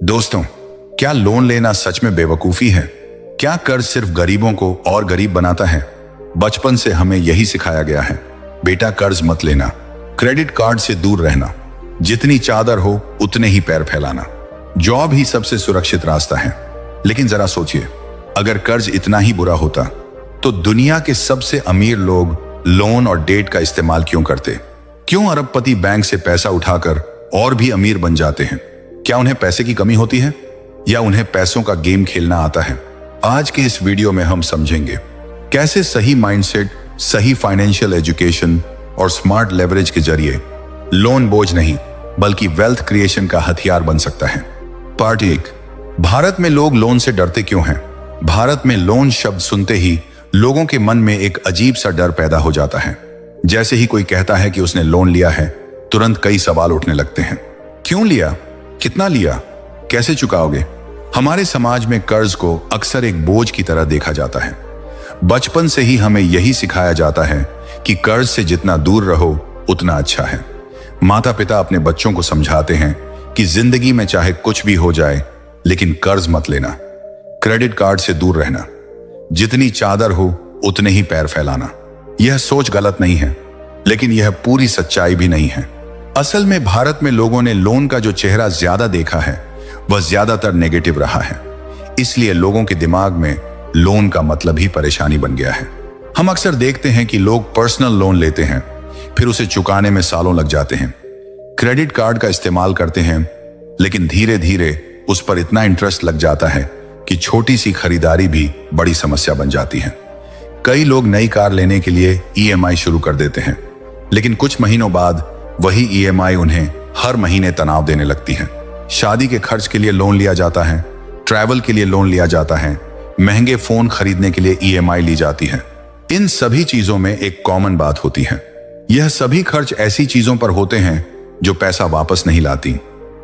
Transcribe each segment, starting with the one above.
दोस्तों, क्या लोन लेना सच में बेवकूफी है? क्या कर्ज सिर्फ गरीबों को और गरीब बनाता है? बचपन से हमें यही सिखाया गया है, बेटा कर्ज मत लेना, क्रेडिट कार्ड से दूर रहना, जितनी चादर हो उतने ही पैर फैलाना, जॉब ही सबसे सुरक्षित रास्ता है। लेकिन जरा सोचिए, अगर कर्ज इतना ही बुरा होता तो दुनिया के सबसे अमीर लोग लोन और डेट का इस्तेमाल क्यों करते? क्यों अरबपति बैंक से पैसा उठाकर और भी अमीर बन जाते हैं? क्या उन्हें पैसे की कमी होती है या उन्हें पैसों का गेम खेलना आता है? आज के इस वीडियो में हम समझेंगे कैसे सही माइंडसेट, सही फाइनेंशियल एजुकेशन और स्मार्ट लेवरेज के जरिए लोन बोझ नहीं बल्कि वेल्थ क्रिएशन का हथियार बन सकता है। पार्ट 1, भारत में लोग लोन से डरते क्यों हैं? भारत में लोन शब्द सुनते ही लोगों के मन में एक अजीब सा डर पैदा हो जाता है। जैसे ही कोई कहता है कि उसने लोन लिया है, तुरंत कई सवाल उठने लगते हैं। क्यों लिया? कितना लिया? कैसे चुकाओगे? हमारे समाज में कर्ज को अक्सर एक बोझ की तरह देखा जाता है। बचपन से ही हमें यही सिखाया जाता है कि कर्ज से जितना दूर रहो उतना अच्छा है। माता पिता अपने बच्चों को समझाते हैं कि जिंदगी में चाहे कुछ भी हो जाए लेकिन कर्ज मत लेना, क्रेडिट कार्ड से दूर रहना, जितनी चादर हो उतने ही पैर फैलाना। यह सोच गलत नहीं है, लेकिन यह पूरी सच्चाई भी नहीं है। असल में भारत में लोगों ने लोन का जो चेहरा ज्यादा देखा है वह ज्यादातर नेगेटिव रहा है। इसलिए लोगों के दिमाग में लोन का मतलब ही परेशानी बन गया है। हम अक्सर देखते हैं कि लोग पर्सनल लोन लेते हैं, फिर उसे चुकाने में सालों लग जाते हैं। क्रेडिट कार्ड का इस्तेमाल करते हैं, लेकिन धीरे धीरे उस पर इतना इंटरेस्ट लग जाता है कि छोटी सी खरीदारी भी बड़ी समस्या बन जाती है। कई लोग नई कार लेने के लिए EMI शुरू कर देते हैं, लेकिन कुछ महीनों बाद वही EMI उन्हें हर महीने तनाव देने लगती है। शादी के खर्च के लिए लोन लिया जाता है, ट्रैवल के लिए लोन लिया जाता है, महंगे फोन खरीदने के लिए EMI ली जाती है। इन सभी चीजों में एक कॉमन बात होती है, यह सभी खर्च ऐसी चीजों पर होते हैं जो पैसा वापस नहीं लाती,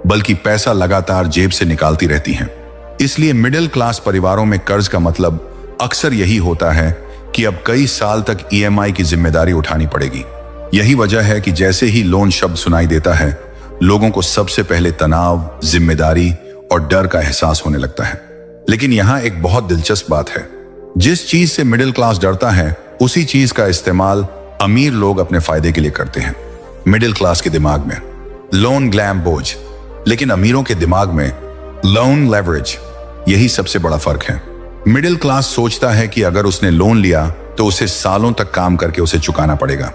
बल्कि पैसा लगातार जेब से निकालती रहती हैं। इसलिए मिडिल क्लास परिवारों में कर्ज का मतलब अक्सर यही होता है कि अब कई साल तक EMI की जिम्मेदारी उठानी पड़ेगी। यही वजह है कि जैसे ही लोन शब्द सुनाई देता है, लोगों को सबसे पहले तनाव, जिम्मेदारी और डर का एहसास होने लगता है। लेकिन यहाँ एक बहुत दिलचस्प बात है, जिस चीज से मिडिल क्लास डरता है उसी चीज का इस्तेमाल अमीर लोग अपने फायदे के लिए करते हैं। मिडिल क्लास के दिमाग में लोन ग्लैम बोझ, लेकिन अमीरों के दिमाग में लोन लेवरेज। यही सबसे बड़ा फर्क है। मिडिल क्लास सोचता है कि अगर उसने लोन लिया तो उसे सालों तक काम करके उसे चुकाना पड़ेगा,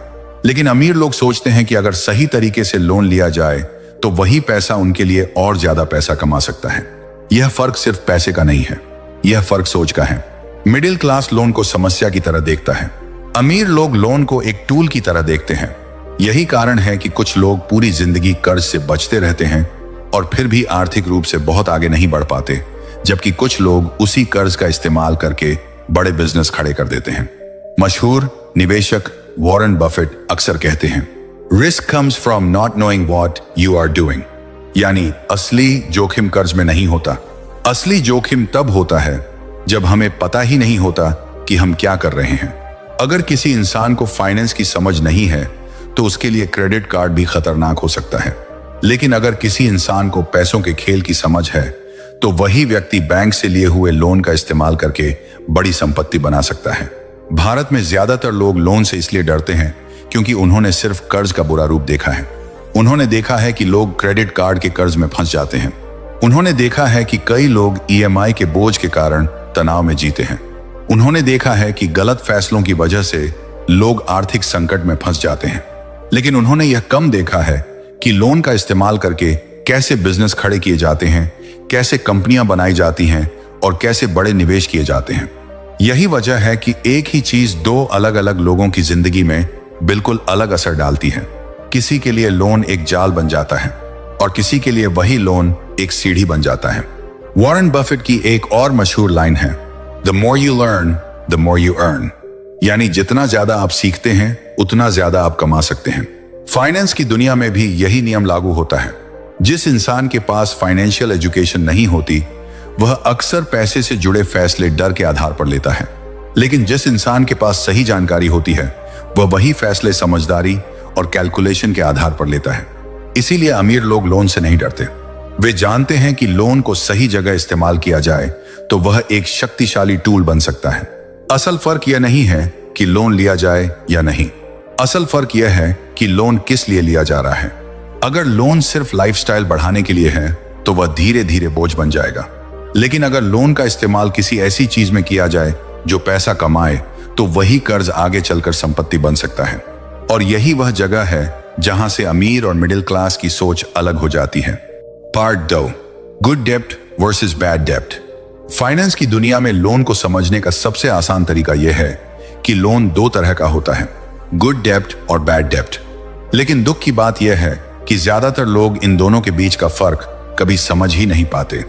लेकिन अमीर लोग सोचते हैं कि अगर सही तरीके से लोन लिया जाए तो वही पैसा उनके लिए और ज्यादा पैसा कमा सकता है। यह फर्क सिर्फ पैसे का नहीं है, यह फर्क सोच का है। मिडिल क्लास लोन को समस्या की तरह देखता है, अमीर लोग लोन को एक टूल की तरह देखते हैं। यही कारण है कि कुछ लोग पूरी जिंदगी कर्ज से बचते रहते हैं और फिर भी आर्थिक रूप से बहुत आगे नहीं बढ़ पाते, जबकि कुछ लोग उसी कर्ज का इस्तेमाल करके बड़े बिजनेस खड़े कर देते हैं। मशहूर निवेशक वॉरेन बफेट अक्सर कहते हैं, risk comes from not knowing what you are doing. यानी असली जोखिम कर्ज में नहीं होता, असली जोखिम तब होता है जब हमें पता ही नहीं होता कि हम क्या कर रहे हैं। अगर किसी इंसान को फाइनेंस की समझ नहीं है तो उसके लिए क्रेडिट कार्ड भी खतरनाक हो सकता है, लेकिन अगर किसी इंसान को पैसों के खेल की समझ है तो वही व्यक्ति बैंक से लिए हुए लोन का इस्तेमाल करके बड़ी संपत्ति बना सकता है। भारत में ज्यादातर लोग लोन से इसलिए डरते हैं क्योंकि उन्होंने सिर्फ कर्ज का बुरा रूप देखा है। उन्होंने देखा है कि लोग क्रेडिट कार्ड के कर्ज में फंस जाते हैं। उन्होंने देखा है कि कई लोग EMI के बोझ के कारण तनाव में जीते हैं। उन्होंने देखा है कि गलत फैसलों की वजह से लोग आर्थिक संकट में फंस जाते हैं। लेकिन उन्होंने यह कम देखा है कि लोन का इस्तेमाल करके कैसे बिजनेस खड़े किए जाते हैं, कैसे कंपनियां बनाई जाती हैं और कैसे बड़े निवेश किए जाते हैं। यही वजह है कि एक ही चीज दो अलग अलग लोगों की जिंदगी में बिल्कुल अलग असर डालती है। किसी के लिए लोन एक जाल बन जाता है और किसी के लिए वही लोन एक सीढ़ी बन जाता है। वॉरेन बफेट की एक और मशहूर लाइन है, the more you learn the more you earn. यानी जितना ज्यादा आप सीखते हैं उतना ज्यादा आप कमा सकते हैं। फाइनेंस की दुनिया में भी यही नियम लागू होता है। जिस इंसान के पास फाइनेंशियल एजुकेशन नहीं होती वह अक्सर पैसे से जुड़े फैसले डर के आधार पर लेता है, लेकिन जिस इंसान के पास सही जानकारी होती है वह वही फैसले समझदारी और कैलकुलेशन के आधार पर लेता है। इसीलिए अमीर लोग लोन से नहीं डरते, वे जानते हैं कि लोन को सही जगह इस्तेमाल किया जाए तो वह एक शक्तिशाली टूल बन सकता है। असल फर्क यह नहीं है कि लोन लिया जाए या नहीं, असल फर्क यह है कि लोन किस लिए लिया जा रहा है। अगर लोन सिर्फ लाइफस्टाइल बढ़ाने के लिए है तो वह धीरे धीरे बोझ बन जाएगा, लेकिन अगर लोन का इस्तेमाल किसी ऐसी चीज में किया जाए जो पैसा कमाए तो वही कर्ज आगे चलकर संपत्ति बन सकता है। और यही वह जगह है जहां से अमीर और मिडिल क्लास की सोच अलग हो जाती है। पार्ट 2, गुड डेब्ट वर्सेस बैड डेब्ट। फाइनेंस की दुनिया में लोन को समझने का सबसे आसान तरीका यह है कि लोन दो तरह का होता है, गुड डेब्ट और बैड डेब्ट। लेकिन दुख की बात यह है कि ज्यादातर लोग इन दोनों के बीच का फर्क कभी समझ ही नहीं पाते।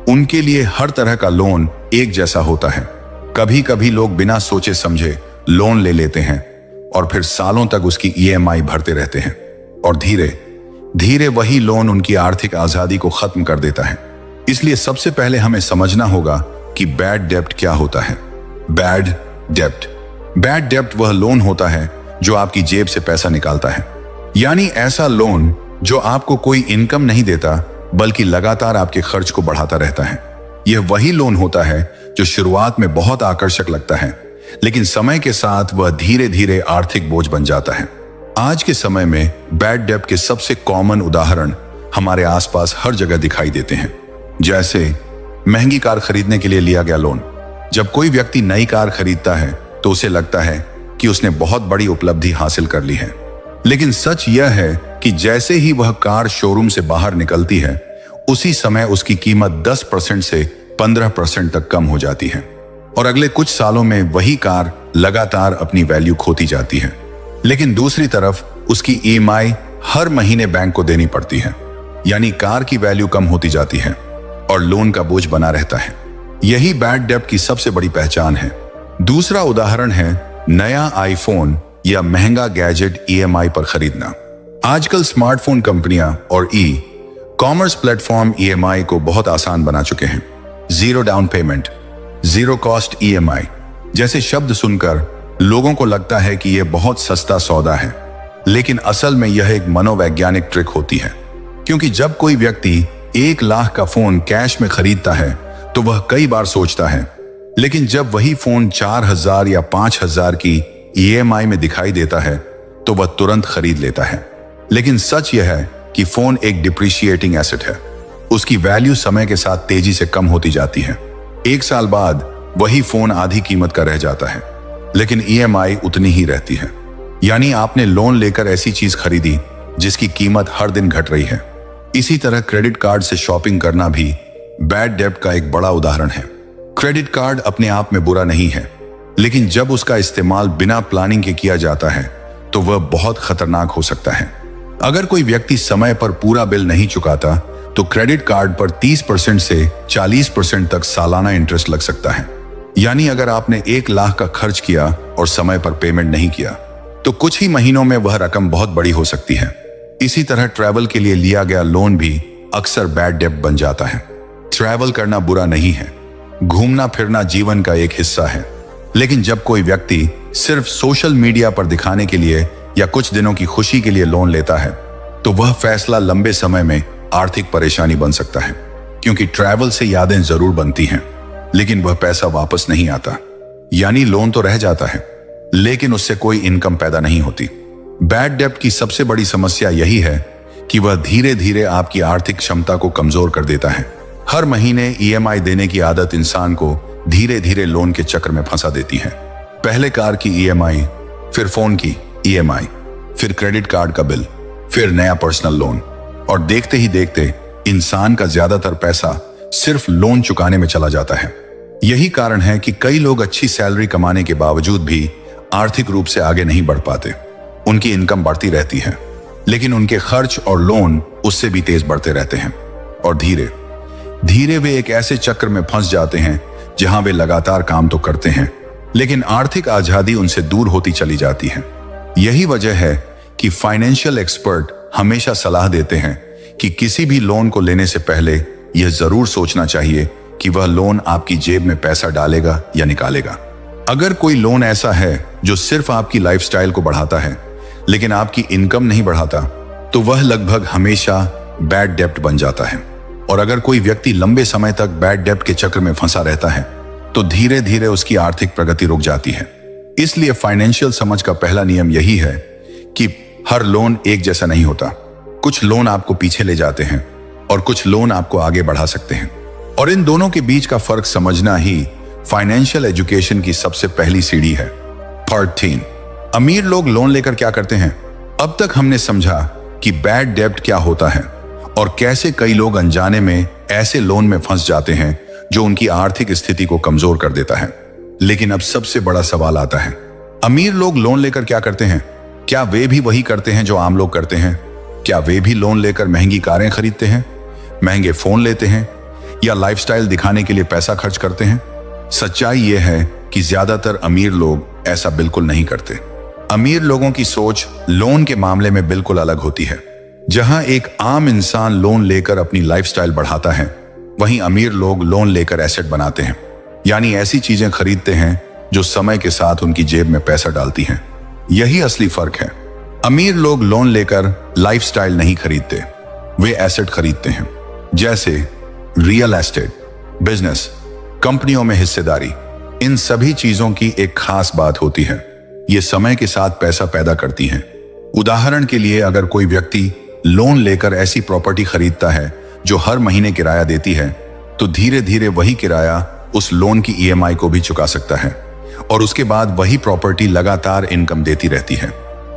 उनके लिए हर तरह का लोन एक जैसा होता है। कभी कभी लोग बिना सोचे समझे लोन ले लेते हैं और फिर सालों तक उसकी EMI भरते रहते हैं, और धीरे धीरे वही लोन उनकी आर्थिक आजादी को खत्म कर देता है। इसलिए सबसे पहले हमें समझना होगा कि बैड डेब्ट क्या होता है। बैड डेब्ट वह लोन होता है जो आपकी जेब से पैसा निकालता है, यानी ऐसा लोन जो आपको कोई इनकम नहीं देता बल्कि लगातार आपके खर्च को बढ़ाता रहता है। यह वही लोन होता है जो शुरुआत में बहुत आकर्षक लगता है, लेकिन समय के साथ वह धीरे धीरे आर्थिक बोझ बन जाता है। आज के समय में बैड डेब्ट के सबसे कॉमन उदाहरण हमारे आसपास हर जगह दिखाई देते हैं। जैसे महंगी कार खरीदने के लिए लिया गया लोन। जब कोई व्यक्ति नई कार खरीदता है तो उसे लगता है कि उसने बहुत बड़ी उपलब्धि हासिल कर ली है, लेकिन सच यह है कि जैसे ही वह कार शोरूम से बाहर निकलती है उसी समय उसकी कीमत 10% से 15% तक कम हो जाती है, और अगले कुछ सालों में वही कार लगातार अपनी वैल्यू खोती जाती है। लेकिन दूसरी तरफ उसकी EMI हर महीने बैंक को देनी पड़ती है, यानी कार की वैल्यू कम होती जाती है और लोन का बोझ बना रहता है। यही बैड डेब्ट की सबसे बड़ी पहचान है। दूसरा उदाहरण है नया आईफोन या महंगा गैजेट EMI पर खरीदना। आजकल स्मार्टफोन कंपनियां और कॉमर्स प्लेटफॉर्म EMI को बहुत आसान बना चुके हैं। Zero down payment, zero cost EMI जैसे शब्द सुनकर लोगों को लगता है कि यह बहुत सस्ता सौदा है, लेकिन असल में यह एक मनोवैज्ञानिक ट्रिक होती है। क्योंकि जब कोई व्यक्ति 1 लाख का फोन कैश में खरीदता है तो वह कई बार सोचता है, लेकिन जब वही फोन 4000 या 5000 की EMI में दिखाई देता है तो वह तुरंत खरीद लेता है। लेकिन सच यह है कि फोन एक डिप्रिशिएटिंग एसेट है। उसकी वैल्यू समय के साथ तेजी से कम होती जाती है। 1 साल बाद वही फोन आधी कीमत का रह जाता है, लेकिन EMI उतनी ही रहती है। यानी आपने लोन लेकर ऐसी चीज खरीदी जिसकी कीमत हर दिन घट रही है। इसी तरह क्रेडिट कार्ड से शॉपिंग करना भी बैड डेब्ट का एक बड़ा उदाहरण है। क्रेडिट कार्ड अपने आप में बुरा नहीं है, लेकिन जब उसका इस्तेमाल बिना प्लानिंग के किया जाता है तो वह बहुत खतरनाक हो सकता है। अगर कोई व्यक्ति समय पर पूरा बिल नहीं चुकाता तो क्रेडिट कार्ड पर 30% से 40% तक सालाना इंटरेस्ट लग सकता है। यानी अगर आपने 1 लाख का खर्च किया और समय पर पेमेंट नहीं किया तो कुछ ही महीनों में वह रकम बहुत बड़ी हो सकती है। इसी तरह ट्रैवल के लिए लिया गया लोन भी अक्सर बैड डेब्ट बन जाता है। ट्रैवल करना बुरा नहीं है, घूमना फिरना जीवन का एक हिस्सा है, लेकिन जब कोई व्यक्ति सिर्फ सोशल मीडिया पर दिखाने के लिए या कुछ दिनों की खुशी के लिए लोन लेता है तो वह फैसला लंबे समय में आर्थिक परेशानी बन सकता है। क्योंकि ट्रैवल से यादें जरूर बनती हैं, लेकिन वह पैसा वापस नहीं आता। यानी लोन तो रह जाता है, लेकिन उससे कोई इनकम पैदा नहीं होती। बैड डेब्ट की सबसे बड़ी समस्या यही है कि वह धीरे धीरे आपकी आर्थिक क्षमता को कमजोर कर देता है। हर महीने EMI देने की आदत इंसान को धीरे धीरे लोन के चक्र में फंसा देती है। पहले कार की EMI, फिर फोन की EMI, फिर क्रेडिट कार्ड का बिल, फिर नया पर्सनल लोन, और देखते ही देखते इंसान का ज्यादातर पैसा सिर्फ लोन चुकाने में चला जाता है। यही कारण है कि कई लोग अच्छी सैलरी कमाने के बावजूद भी आर्थिक रूप से आगे नहीं बढ़ पाते। उनकी इनकम बढ़ती रहती है, लेकिन उनके खर्च और लोन उससे भी तेज बढ़ते रहते हैं, और धीरे धीरे वे एक ऐसे चक्र में फंस जाते हैं जहां वे लगातार काम तो करते हैं, लेकिन आर्थिक आजादी उनसे दूर होती चली जाती है। यही वजह है कि फाइनेंशियल एक्सपर्ट हमेशा सलाह देते हैं कि किसी भी लोन को लेने से पहले यह जरूर सोचना चाहिए कि वह लोन आपकी जेब में पैसा डालेगा या निकालेगा। अगर कोई लोन ऐसा है जो सिर्फ आपकी लाइफस्टाइल को बढ़ाता है लेकिन आपकी इनकम नहीं बढ़ाता, तो वह लगभग हमेशा बैड डेब्ट बन जाता है। और अगर कोई व्यक्ति लंबे समय तक बैड डेब्ट के चक्र में फंसा रहता है तो धीरे धीरे उसकी आर्थिक प्रगति रुक जाती है। इसलिए फाइनेंशियल समझ का पहला नियम यही है कि हर लोन एक जैसा नहीं होता। कुछ लोन आपको पीछे ले जाते हैं और कुछ लोन आपको आगे बढ़ा सकते हैं, और इन दोनों के बीच का फर्क समझना ही फाइनेंशियल एजुकेशन की सबसे पहली सीढ़ी है। पार्ट 3, अमीर लोग लोन लेकर क्या करते हैं। अब तक हमने समझा कि बैड डेब्ट क्या होता है और कैसे कई लोग अनजाने में ऐसे लोन में फंस जाते हैं जो उनकी आर्थिक स्थिति को कमजोर कर देता है। लेकिन अब सबसे बड़ा सवाल आता है, अमीर लोग लोन लेकर क्या करते हैं? क्या वे भी वही करते हैं जो आम लोग करते हैं? क्या वे भी लोन लेकर महंगी कारें खरीदते हैं, महंगे फोन लेते हैं या लाइफस्टाइल दिखाने के लिए पैसा खर्च करते हैं? सच्चाई यह है कि ज्यादातर अमीर लोग ऐसा बिल्कुल नहीं करते। अमीर लोगों की सोच लोन के मामले में बिल्कुल अलग होती है। जहां एक आम इंसान लोन लेकर अपनी लाइफस्टाइल बढ़ाता है, वहीं अमीर लोग लोन लेकर एसेट बनाते हैं, यानी ऐसी चीजें खरीदते हैं जो समय के साथ उनकी जेब में पैसा डालती हैं। यही असली फर्क है। अमीर लोग लोन लेकर लाइफस्टाइल नहीं खरीदते, वे एसेट खरीदते हैं, जैसे रियल एस्टेट, बिजनेस, कंपनियों में हिस्सेदारी। इन सभी चीजों की एक खास बात होती है, ये समय के साथ पैसा पैदा करती हैं। उदाहरण के लिए, अगर कोई व्यक्ति लोन लेकर ऐसी प्रॉपर्टी खरीदता है जो हर महीने किराया देती है, तो धीरे धीरे वही किराया उस लोन की ईएमआई को भी चुका सकता है और उसके बाद वही प्रॉपर्टी लगातार इनकम देती रहती है।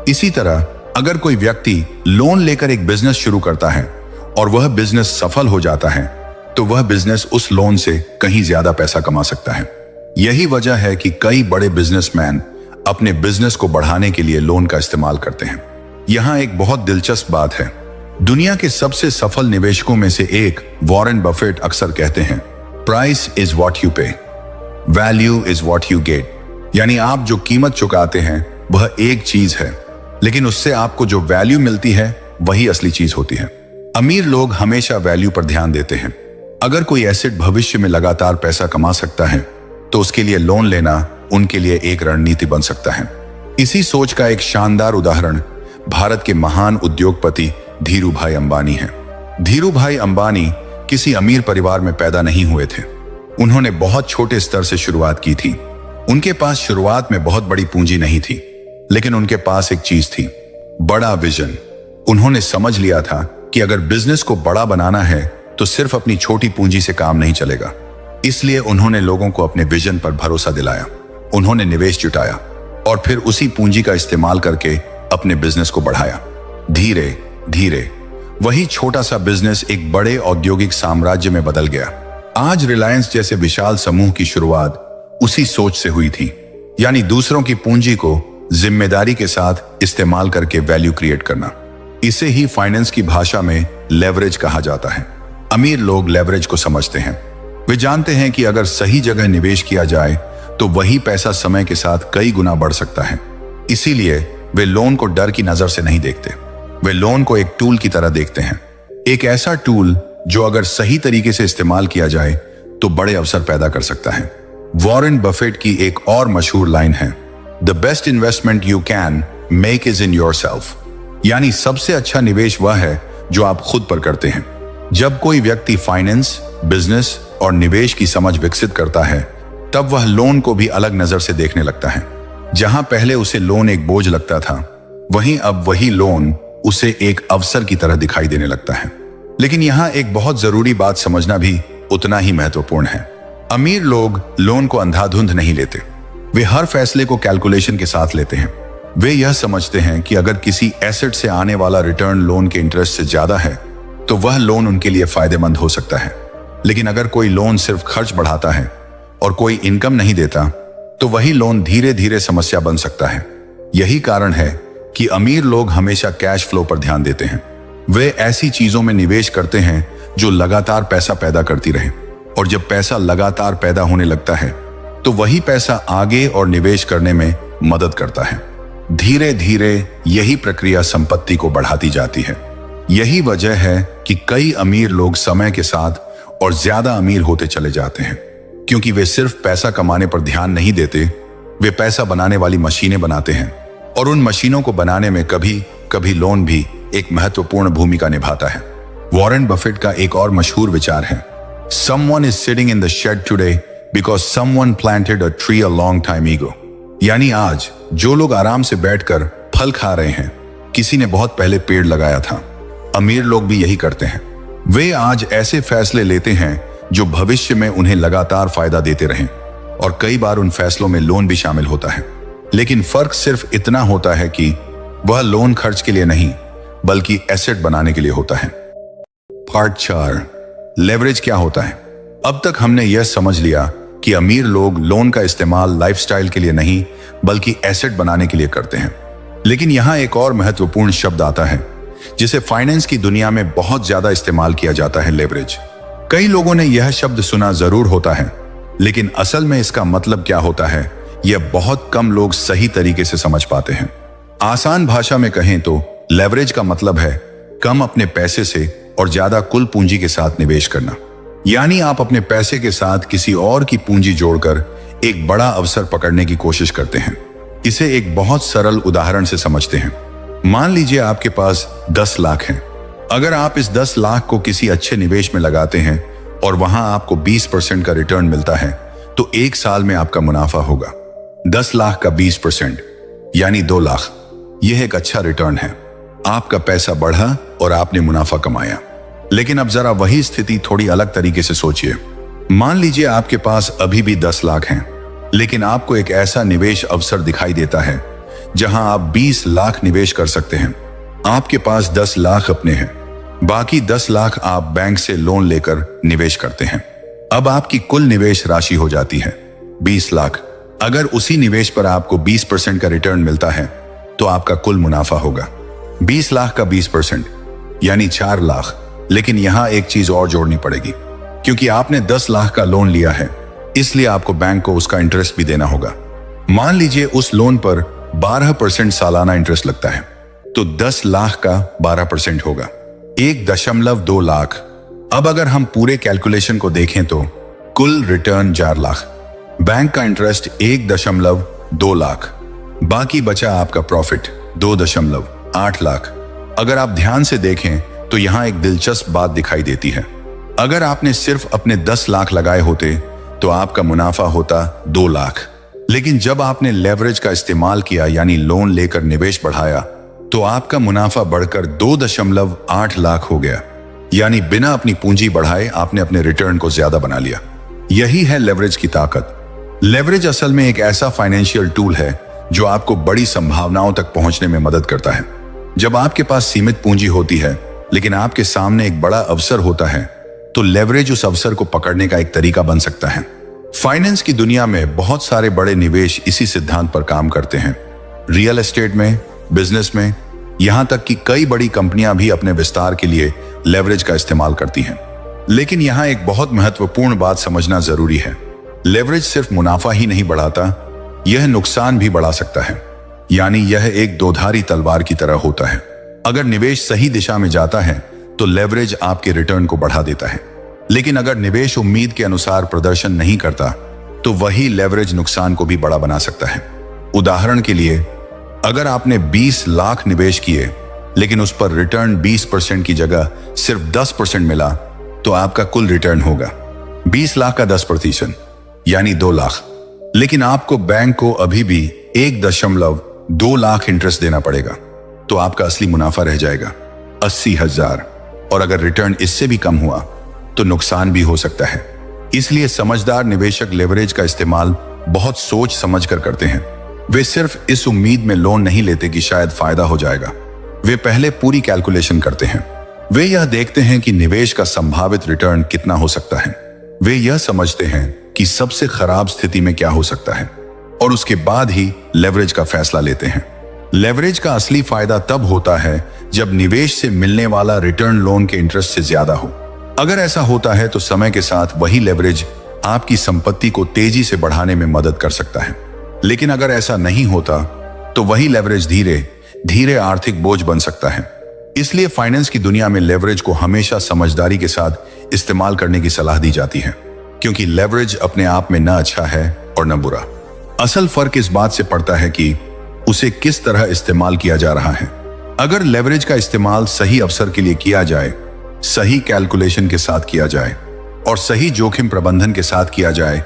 इसी तरह अगर कोई व्यक्ति लोन लेकर एक बिजनेस शुरू करता है और वह बिजनेस सफल हो जाता है, तो वह बिजनेस उस लोन से कहीं ज्यादा पैसा कमा सकता है। यही वजह है कि कई बड़े बिजनेसमैन अपने बिजनेस को बढ़ाने के लिए लोन का इस्तेमाल करते हैं। यहां एक बहुत दिलचस्प बात है। दुनिया के सबसे सफल निवेशकों में से एक वॉरेन बफेट अक्सर कहते हैं, प्राइस इज वॉट यू पे, value is what you get. यानी आप जो कीमत चुकाते हैं वह एक चीज है, लेकिन उससे आपको जो वैल्यू मिलती है वही असली चीज होती है। अमीर लोग हमेशा वैल्यू पर ध्यान देते हैं। अगर कोई एसेट भविष्य में लगातार पैसा कमा सकता है, तो उसके लिए लोन लेना उनके लिए एक रणनीति बन सकता है। इसी सोच का एक शानदार उदाहरण भारत के महान उद्योगपति धीरूभाई अंबानी है। धीरूभाई अंबानी किसी अमीर परिवार में पैदा नहीं हुए थे। उन्होंने बहुत छोटे स्तर से शुरुआत की थी। उनके पास शुरुआत में बहुत बड़ी पूंजी नहीं थी, लेकिन उनके पास एक चीज थी, बड़ा विजन। उन्होंने समझ लिया था कि अगर बिजनेस को बड़ा बनाना है तो सिर्फ अपनी छोटी पूंजी से काम नहीं चलेगा। इसलिए उन्होंने लोगों को अपने विजन पर भरोसा दिलाया। उन्होंने निवेश जुटाया और फिर उसी पूंजी का इस्तेमाल करके अपने बिजनेस को बढ़ाया। धीरे धीरे वही छोटा सा बिजनेस एक बड़े औद्योगिक साम्राज्य में बदल गया। आज रिलायंस जैसे विशाल समूह की शुरुआत उसी सोच से हुई थी, यानी दूसरों की पूंजी को जिम्मेदारी के साथ इस्तेमाल करके वैल्यू क्रिएट करना। इसे ही फाइनेंस की भाषा में लेवरेज कहा जाता है। अमीर लोग लेवरेज को समझते हैं। वे जानते हैं कि अगर सही जगह निवेश किया जाए तो वही पैसा समय के साथ कई गुना बढ़ सकता है। इसीलिए वे लोन को डर की नजर से नहीं देखते। वे लोन को एक टूल की तरह देखते हैं, एक ऐसा टूल जो अगर सही तरीके से इस्तेमाल किया जाए तो बड़े अवसर पैदा कर सकता है। वॉरेन बफेट की एक और मशहूर लाइन है, the best investment you can make is in yourself. यानी सबसे अच्छा निवेश वह है जो आप खुद पर करते हैं। जब कोई व्यक्ति फाइनेंस, बिजनेस और निवेश की समझ विकसित करता है, तब वह लोन को भी अलग नजर से देखने लगता है। जहां पहले उसे लोन एक बोझ लगता था, वहीं अब वही लोन उसे एक अवसर की तरह दिखाई देने लगता है। लेकिन यहां एक बहुत जरूरी बात समझना भी उतना ही महत्वपूर्ण है। अमीर लोग लोन को अंधाधुंध नहीं लेते। वे हर फैसले को कैलकुलेशन के साथ लेते हैं। वे यह समझते हैं कि अगर किसी एसेट से आने वाला रिटर्न लोन के इंटरेस्ट से ज्यादा है, तो वह लोन उनके लिए फायदेमंद हो सकता है। लेकिन अगर कोई लोन सिर्फ खर्च बढ़ाता है और कोई इनकम नहीं देता, तो वही लोन धीरे धीरे समस्या बन सकता है। यही कारण है कि अमीर लोग हमेशा कैश फ्लो पर ध्यान देते हैं। वे ऐसी चीजों में निवेश करते हैं जो लगातार पैसा पैदा करती रहे, और जब पैसा लगातार पैदा होने लगता है तो वही पैसा आगे और निवेश करने में मदद करता है। धीरे धीरे यही प्रक्रिया संपत्ति को बढ़ाती जाती है। यही वजह है कि कई अमीर लोग समय के साथ और ज्यादा अमीर होते चले जाते हैं, क्योंकि वे सिर्फ पैसा कमाने पर ध्यान नहीं देते, वे पैसा बनाने वाली मशीनें बनाते हैं, और उन मशीनों को बनाने में कभी कभी लोन भी एक महत्वपूर्ण भूमिका निभाता है। वॉरेन बफेट का एक और मशहूर विचार है, someone is sitting in the shed today because someone planted a tree a long time ago। यानी आज जो लोग आराम से बैठकर फल खा रहे हैं, किसी ने बहुत पहले पेड़ लगाया था। अमीर लोग भी यही करते हैं, वे आज ऐसे फैसले लेते हैं जो भविष्य में उन्हें लगातार फायदा देते रहें, और कई बार उन फैसलों में लोन भी शामिल होता है। लेकिन फर्क सिर्फ इतना होता है कि वह लोन खर्च के लिए नहीं बल्कि एसेट बनाने के लिए होता है। पार्ट 4, लेवरेज क्या होता है। अब तक हमने यह समझ लिया कि अमीर लोग लोन का इस्तेमाल लाइफस्टाइल के लिए नहीं बल्कि एसेट बनाने के लिए करते हैं। लेकिन यहां एक और महत्वपूर्ण शब्द आता है जिसे फाइनेंस की दुनिया में बहुत ज्यादा इस्तेमाल किया जाता है, लेवरेज। कई लोगों ने यह शब्द सुना जरूर होता है, लेकिन असल में इसका मतलब क्या होता है यह बहुत कम लोग सही तरीके से समझ पाते हैं। आसान भाषा में कहें तो लेवरेज का मतलब है कम अपने पैसे से और ज्यादा कुल पूंजी के साथ निवेश करना। यानी आप अपने पैसे के साथ किसी और की पूंजी जोड़कर एक बड़ा अवसर पकड़ने की कोशिश करते हैं। इसे एक बहुत सरल उदाहरण से समझते हैं। मान लीजिए आपके पास 10 लाख हैं। अगर आप इस 10 लाख को किसी अच्छे निवेश में लगाते हैं और वहां आपको 20% का रिटर्न मिलता है, तो एक साल में आपका मुनाफा होगा 10 लाख का 20% यानी 2 लाख। यह एक अच्छा रिटर्न है। आपका पैसा बढ़ा और आपने मुनाफा कमाया। लेकिन अब जरा वही स्थिति थोड़ी अलग तरीके से सोचिए। मान लीजिए आपके पास अभी भी 10 लाख हैं, लेकिन आपको एक ऐसा निवेश अवसर दिखाई देता है जहां आप 20 लाख निवेश कर सकते हैं। आपके पास 10 लाख अपने हैं, बाकी 10 लाख आप बैंक से लोन लेकर निवेश करते हैं। अब आपकी कुल निवेश राशि हो जाती है 20 लाख। अगर उसी निवेश पर आपको 20% का रिटर्न मिलता है तो आपका कुल मुनाफा होगा 20 लाख का 20% यानी 4 लाख। लेकिन यहां एक चीज और जोड़नी पड़ेगी, क्योंकि आपने 10 लाख का लोन लिया है, इसलिए आपको बैंक को उसका इंटरेस्ट भी देना होगा। मान लीजिए उस लोन पर 12% सालाना इंटरेस्ट लगता है, तो 10 लाख का 12% होगा 1.2 लाख। अब अगर हम पूरे कैलकुलेशन को देखें तो कुल रिटर्न 4 लाख, बैंक का इंटरेस्ट 1.2 लाख, बाकी बचा आपका प्रॉफिट 2.8 लाख। अगर आप ध्यान से देखें तो यहां एक दिलचस्प बात दिखाई देती है। अगर आपने सिर्फ अपने 10 लाख लगाए होते तो आपका मुनाफा होता 2 लाख। लेकिन जब आपने लेवरेज का इस्तेमाल किया यानी लोन लेकर निवेश बढ़ाया, तो आपका मुनाफा बढ़कर 2.8 लाख हो गया। यानी बिना अपनी पूंजी बढ़ाए आपने अपने रिटर्न को ज्यादा बना लिया। यही है लेवरेज की ताकत। लेवरेज असल में एक ऐसा फाइनेंशियल टूल है जो आपको बड़ी संभावनाओं तक पहुंचने में मदद करता है। जब आपके पास सीमित पूंजी होती है लेकिन आपके सामने एक बड़ा अवसर होता है, तो लेवरेज उस अवसर को पकड़ने का एक तरीका बन सकता है। फाइनेंस की दुनिया में बहुत सारे बड़े निवेश इसी सिद्धांत पर काम करते हैं। रियल एस्टेट में, बिजनेस में, यहां तक कि कई बड़ी कंपनियां भी अपने विस्तार के लिए लेवरेज का इस्तेमाल करती हैं। लेकिन यहां एक बहुत महत्वपूर्ण बात समझना जरूरी है। लेवरेज सिर्फ मुनाफा ही नहीं बढ़ाता, यह नुकसान भी बढ़ा सकता है। यानी यह एक दोधारी तलवार की तरह होता है। अगर निवेश सही दिशा में जाता है तो लेवरेज आपके रिटर्न को बढ़ा देता है, लेकिन अगर निवेश उम्मीद के अनुसार प्रदर्शन नहीं करता तो वही लेवरेज नुकसान को भी बड़ा बना सकता है। उदाहरण के लिए, अगर आपने 20 लाख निवेश किए लेकिन उस पर रिटर्न 20% की जगह सिर्फ 10% मिला, तो आपका कुल रिटर्न होगा 20 लाख का 10% यानी 2 लाख। लेकिन आपको बैंक को अभी भी 1.2 लाख इंटरेस्ट देना पड़ेगा, तो आपका असली मुनाफा रह जाएगा 80,000। और अगर रिटर्न इससे भी कम हुआ तो नुकसान भी हो सकता है। इसलिए समझदार निवेशक लेवरेज का इस्तेमाल बहुत सोच समझकर करते हैं। वे सिर्फ इस उम्मीद में लोन नहीं लेते कि शायद फायदा हो जाएगा। वे पहले पूरी कैलकुलेशन करते हैं। वे यह देखते हैं कि निवेश का संभावित रिटर्न कितना हो सकता है। वे यह समझते हैं कि सबसे खराब स्थिति में क्या हो सकता है, और उसके बाद ही लेवरेज का फैसला लेते हैं। लेवरेज का असली फायदा तब होता है जब निवेश से मिलने वाला रिटर्न लोन के इंटरेस्ट से ज्यादा हो। अगर ऐसा होता है तो समय के साथ वही लेवरेज आपकी संपत्ति को तेजी से बढ़ाने में मदद कर सकता है। लेकिन अगर ऐसा नहीं होता तो वही लेवरेज धीरे धीरे आर्थिक बोझ बन सकता है। इसलिए फाइनेंस की दुनिया में लेवरेज को हमेशा समझदारी के साथ इस्तेमाल करने की सलाह दी जाती है, क्योंकि लेवरेज अपने आप में न अच्छा है और न बुरा। असल फर्क इस बात से पड़ता है कि उसे किस तरह इस्तेमाल किया जा रहा है। अगर लेवरेज का इस्तेमाल सही अवसर के लिए किया जाए सही कैलकुलेशन के साथ किया जाए और सही जोखिम प्रबंधन के साथ किया जाए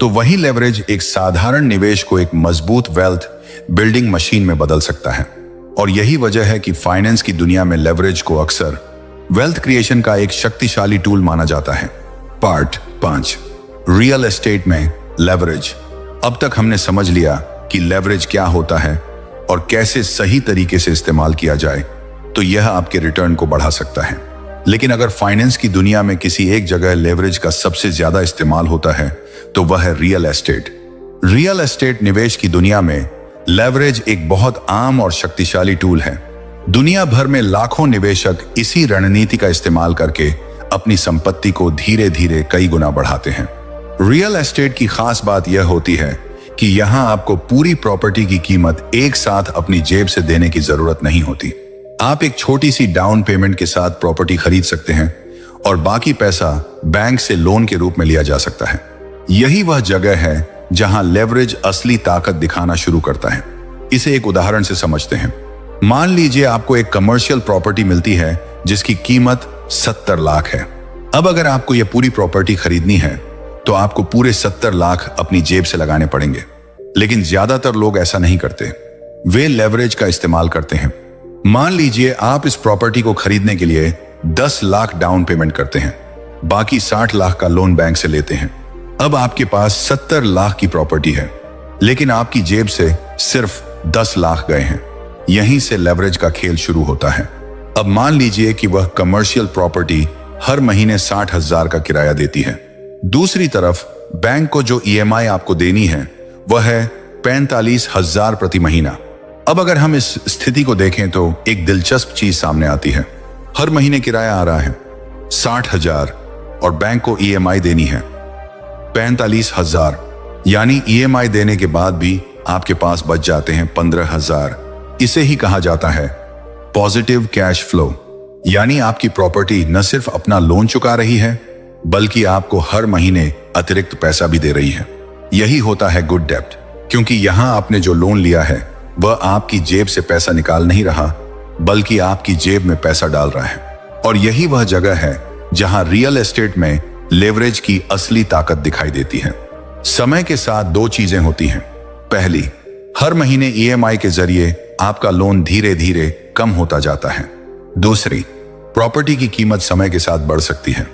तो वही लेवरेज एक साधारण निवेश को एक मजबूत वेल्थ बिल्डिंग मशीन में बदल सकता है। और यही वजह है कि फाइनेंस की दुनिया में लेवरेज को अक्सर वेल्थ क्रिएशन का एक शक्तिशाली टूल माना जाता है। पार्ट 5, रियल एस्टेट में लेवरेज। अब तक हमने समझ लिया कि लेवरेज क्या होता है और कैसे सही तरीके से इस्तेमाल किया जाए तो यह आपके रिटर्न को बढ़ा सकता है। लेकिन अगर फाइनेंस की दुनिया में किसी एक जगह लेवरेज का सबसे ज्यादा इस्तेमाल होता है तो वह है रियल एस्टेट। रियल एस्टेट निवेश की दुनिया में लेवरेज एक बहुत आम और शक्तिशाली टूल है। दुनिया भर में लाखों निवेशक इसी रणनीति का इस्तेमाल करके अपनी संपत्ति को धीरे धीरे कई गुना बढ़ाते हैं। रियल एस्टेट की खास बात यह होती है कि यहां आपको पूरी प्रॉपर्टी की कीमत एक साथ अपनी जेब से देने की जरूरत नहीं होती। आप एक छोटी सी डाउन पेमेंट के साथ प्रॉपर्टी खरीद सकते हैं और बाकी पैसा बैंक से लोन के रूप में लिया जा सकता है। यही वह जगह है जहां लेवरेज असली ताकत दिखाना शुरू करता है। इसे एक उदाहरण से समझते हैं। मान लीजिए आपको एक कमर्शियल प्रॉपर्टी मिलती है जिसकी कीमत 70 लाख है। अब अगर आपको यह पूरी प्रॉपर्टी खरीदनी है तो आपको पूरे 70 लाख अपनी जेब से लगाने पड़ेंगे। लेकिन ज्यादातर लोग ऐसा नहीं करते, वे लेवरेज का इस्तेमाल करते हैं। मान लीजिए आप इस प्रॉपर्टी को खरीदने के लिए 10 लाख डाउन पेमेंट करते हैं, बाकी 60 लाख का लोन बैंक से लेते हैं। अब आपके पास 70 लाख की प्रॉपर्टी है, लेकिन आपकी जेब से सिर्फ 10 लाख गए हैं। यहीं से लेवरेज का खेल शुरू होता है। अब मान लीजिए कि वह कमर्शियल प्रॉपर्टी हर महीने 60,000 का किराया देती है। दूसरी तरफ बैंक को जो EMI आपको देनी है वह है 45,000 प्रति महीना। अब अगर हम इस स्थिति को देखें तो एक दिलचस्प चीज सामने आती है। हर महीने किराया आ रहा है 60,000 और बैंक को EMI देनी है 45,000, यानी EMI देने के बाद भी आपके पास बच जाते हैं 15,000। इसे ही कहा जाता है पॉजिटिव कैश फ्लो, यानी आपकी प्रॉपर्टी न सिर्फ अपना लोन चुका रही है बल्कि आपको हर महीने अतिरिक्त पैसा भी दे रही है। यही होता है गुड डेब्ट, क्योंकि यहां आपने जो लोन लिया है वह आपकी जेब से पैसा निकाल नहीं रहा बल्कि आपकी जेब में पैसा डाल रहा है। और यही वह जगह है जहां रियल एस्टेट में लेवरेज की असली ताकत दिखाई देती है। समय के साथ दो चीजें होती हैं। पहली, हर महीने EMI के जरिए आपका लोन धीरे धीरे कम होता जाता है। दूसरी, प्रॉपर्टी की कीमत समय के साथ बढ़ सकती है।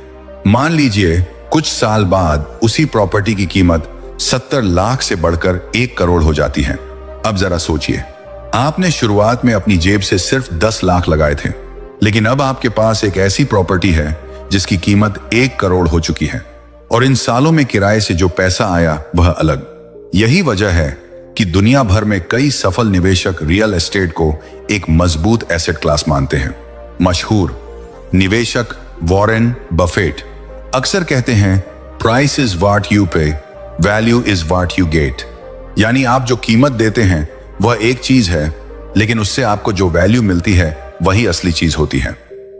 मान लीजिए कुछ साल बाद उसी प्रॉपर्टी की कीमत 70 लाख से बढ़कर 1 करोड़ हो जाती है। अब जरा सोचिए, आपने शुरुआत में अपनी जेब से सिर्फ 10 लाख लगाए थे, लेकिन अब आपके पास एक ऐसी प्रॉपर्टी है जिसकी कीमत 1 करोड़ हो चुकी है और इन सालों में किराए से जो पैसा आया वह अलग। यही वजह है कि दुनिया भर में कई सफल निवेशक रियल एस्टेट को एक मजबूत एसेट क्लास मानते हैं। मशहूर निवेशक वॉरेन बफेट अक्सर कहते हैं, प्राइस इज व्हाट यू पे, value is what you get. यानी आप जो कीमत देते हैं वह एक चीज है, लेकिन उससे आपको जो वैल्यू मिलती है वही असली चीज होती है।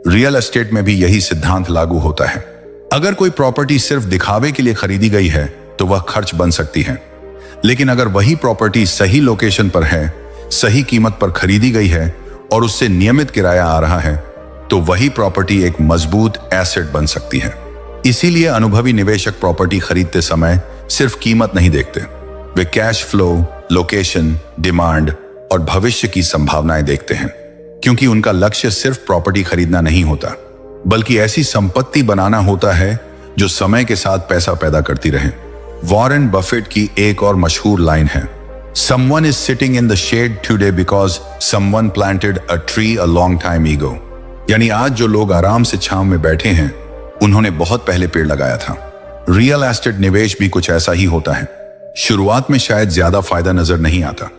रियल एस्टेट में भी यही सिद्धांत लागू होता है। अगर कोई प्रॉपर्टी सिर्फ दिखावे के लिए खरीदी गई है तो वह खर्च बन सकती है, लेकिन अगर वही प्रॉपर्टी सही लोकेशन पर है, सही कीमत पर खरीदी गई है और उससे नियमित किराया आ रहा है तो वही प्रॉपर्टी एक मजबूत एसेट बन सकती है। इसीलिए अनुभवी निवेशक प्रॉपर्टी खरीदते समय सिर्फ कीमत नहीं देखते, वे कैश फ्लो, लोकेशन, डिमांड और भविष्य की संभावनाएं देखते हैं, क्योंकि उनका लक्ष्य सिर्फ प्रॉपर्टी खरीदना नहीं होता बल्कि ऐसी संपत्ति बनाना होता है जो समय के साथ पैसा पैदा करती रहे। वॉरेन बफेट की एक और मशहूर लाइन है, Someone is sitting in the shade today because someone planted a tree a long time ago। यानी आज जो लोग आराम से छांव में बैठे हैं उन्होंने बहुत पहले पेड़ लगाया था। रियल एस्टेट निवेश भी कुछ ऐसा ही होता है। शुरुआत में शायद ज्यादा फायदा नजर नहीं आता,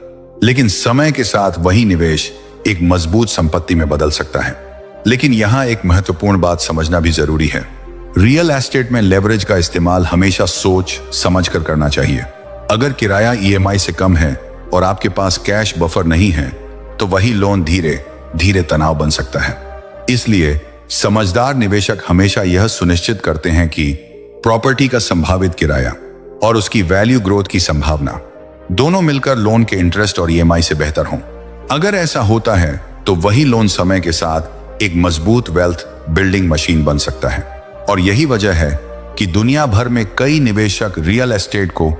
लेकिन समय के साथ वही निवेश एक मजबूत संपत्ति में बदल सकता है। लेकिन यहां एक महत्वपूर्ण बात समझना भी जरूरी है। रियल एस्टेट में लेवरेज का इस्तेमाल हमेशा सोच समझ कर करना चाहिए। अगर किराया EMI से कम है और आपके पास कैश बफर नहीं है तो वही लोन धीरे धीरे तनाव बन सकता है। इसलिए समझदार निवेशक हमेशा यह सुनिश्चित करते हैं कि प्रॉपर्टी का संभावित किराया और उसकी वैल्यू ग्रोथ की संभावना दोनों मिलकर लोन के इंटरेस्ट और EMI से बेहतर हों। अगर ऐसा होता है तो वही लोन समय के साथ एक मजबूत वेल्थ बिल्डिंग मशीन बन सकता है। और यही वजह है कि दुनिया भर में कई निवेशक रियल एस्टेट को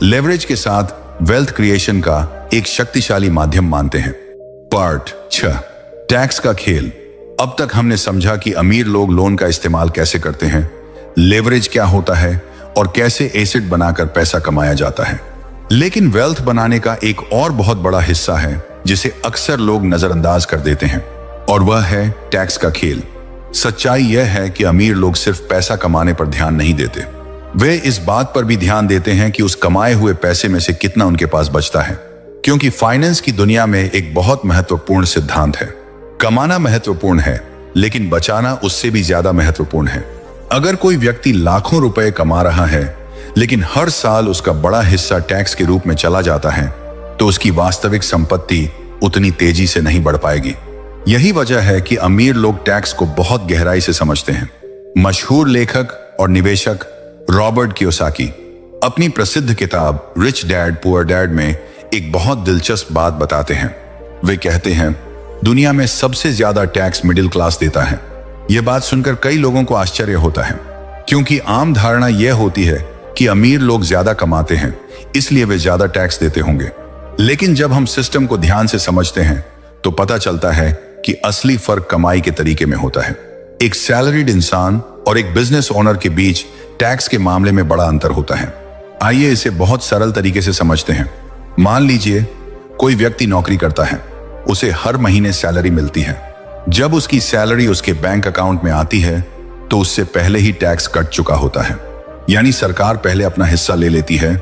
लेवरेज के साथ वेल्थ क्रिएशन का एक शक्तिशाली माध्यम मानते हैं। पार्ट 6, टैक्स का खेल। अब तक हमने समझा कि अमीर लोग लोन का इस्तेमाल कैसे करते हैं, लेवरेज क्या होता है और कैसे एसेट बनाकर पैसा कमाया जाता है। लेकिन वेल्थ बनाने का एक और बहुत बड़ा हिस्सा है जिसे अक्सर लोग नजरअंदाज कर देते हैं, और वह है टैक्स का खेल। सच्चाई यह है कि अमीर लोग सिर्फ पैसा कमाने पर ध्यान नहीं देते, वे इस बात पर भी ध्यान देते हैं कि उस कमाए हुए पैसे में से कितना उनके पास बचता है। क्योंकि फाइनेंस की दुनिया में एक बहुत महत्वपूर्ण सिद्धांत है, कमाना महत्वपूर्ण है लेकिन बचाना उससे भी ज्यादा महत्वपूर्ण है। अगर कोई व्यक्ति लाखों रुपए कमा रहा है लेकिन हर साल उसका बड़ा हिस्सा टैक्स के रूप में चला जाता है, तो उसकी वास्तविक संपत्ति उतनी तेजी से नहीं बढ़ पाएगी। यही वजह है कि अमीर लोग टैक्स को बहुत गहराई से समझते हैं। मशहूर लेखक और निवेशक रॉबर्ट कियोसाकी अपनी प्रसिद्ध किताब रिच डैड पुअर डैड में एक बहुत दिलचस्प बात बताते हैं। वे कहते हैं, दुनिया में सबसे ज्यादा टैक्स मिडिल क्लास देता है। यह बात सुनकर कई लोगों को आश्चर्य होता है, क्योंकि आम धारणा यह होती है कि अमीर लोग ज्यादा कमाते हैं इसलिए वे ज्यादा टैक्स देते होंगे। लेकिन जब हम सिस्टम को ध्यान से समझते हैं तो पता चलता है कि असली फर्क कमाई के तरीके में होता है। एक सैलरीड इंसान और एक बिजनेस ओनर के बीच टैक्स के मामले में बड़ा अंतर होता है। आइए इसे बहुत सरल तरीके से समझते हैं। मान लीजिए कोई व्यक्ति नौकरी करता है, उसे हर महीने सैलरी मिलती है। जब उसकी सैलरी उसके बैंक अकाउंट में आती है तो उससे पहले ही टैक्स कट चुका होता है, यानी सरकार पहले अपना हिस्सा ले लेती है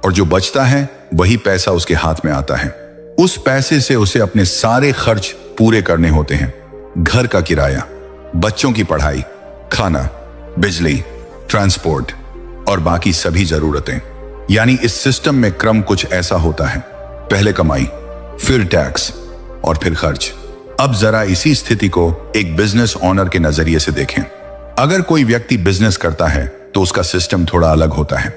और जो बचता है वही पैसा उसके हाथ में आता है। उस पैसे से उसे अपने सारे खर्च पूरे करने होते हैं, घर का किराया, बच्चों की पढ़ाई, खाना, बिजली, ट्रांसपोर्ट और बाकी सभी जरूरतें। यानी इस सिस्टम में क्रम कुछ ऐसा होता है, पहले कमाई, फिर टैक्स और फिर खर्च। अब जरा इसी स्थिति को एक बिजनेस ओनर के नजरिए से देखें। अगर कोई व्यक्ति बिजनेस करता है तो उसका सिस्टम थोड़ा अलग होता है।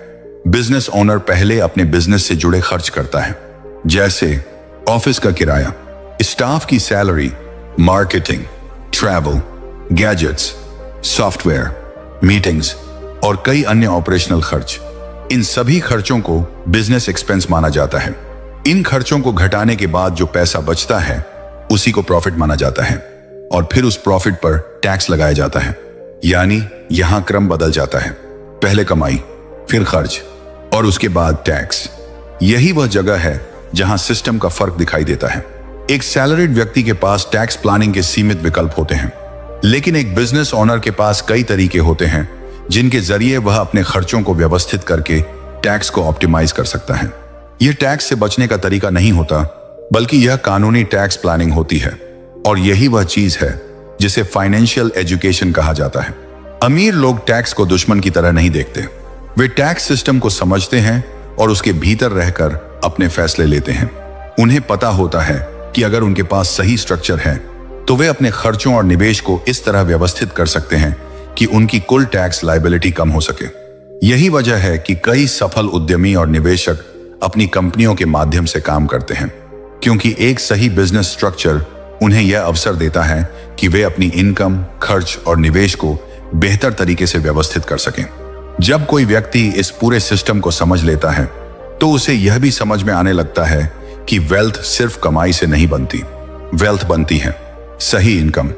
बिजनेस ओनर पहले अपने बिजनेस से जुड़े खर्च करता है, जैसे ऑफिस का किराया, स्टाफ की salary, marketing, travel, gadgets, software, meetings और कई अन्य ऑपरेशनल खर्च। इन सभी खर्चों को बिजनेस एक्सपेंस माना जाता है। इन खर्चों को घटाने के बाद जो पैसा बचता है उसी को प्रॉफिट माना जाता है और फिर उस प्रॉफिट पर टैक्स लगाया जाता है। यानी यहां क्रम बदल जाता है, पहले कमाई, फिर खर्च और उसके बाद टैक्स। यही वह जगह है जहां सिस्टम का फर्क दिखाई देता है। एक सैलरीड व्यक्ति के पास टैक्स प्लानिंग के सीमित विकल्प होते हैं, लेकिन एक बिजनेस ओनर के पास कई तरीके होते हैं जिनके जरिए वह अपने खर्चों को व्यवस्थित करके टैक्स को ऑप्टिमाइज कर सकता है। यह टैक्स से बचने का तरीका नहीं होता, बल्कि यह कानूनी टैक्स प्लानिंग होती है। और यही वह चीज है जिसे फाइनेंशियल एजुकेशन कहा जाता है। अमीर लोग टैक्स को दुश्मन की तरह नहीं देखते, वे टैक्स सिस्टम को समझते हैं और उसके भीतर रहकर अपने फैसले लेते हैं। उन्हें पता होता है कि अगर उनके पास सही स्ट्रक्चर है तो वे अपने खर्चों और निवेश को इस तरह व्यवस्थित कर सकते हैं कि उनकी कुल टैक्स लायबिलिटी कम हो सके। यही वजह है कि कई सफल उद्यमी और निवेशक अपनी कंपनियों के माध्यम से काम करते हैं, क्योंकि एक सही बिजनेस स्ट्रक्चर उन्हें यह अवसर देता है कि वे अपनी इनकम, खर्च और निवेश को बेहतर तरीके से व्यवस्थित कर सकें। जब कोई व्यक्ति इस पूरे सिस्टम को समझ लेता है तो उसे यह भी समझ में आने लगता है कि वेल्थ सिर्फ कमाई से नहीं बनती, वेल्थ बनती है सही इनकम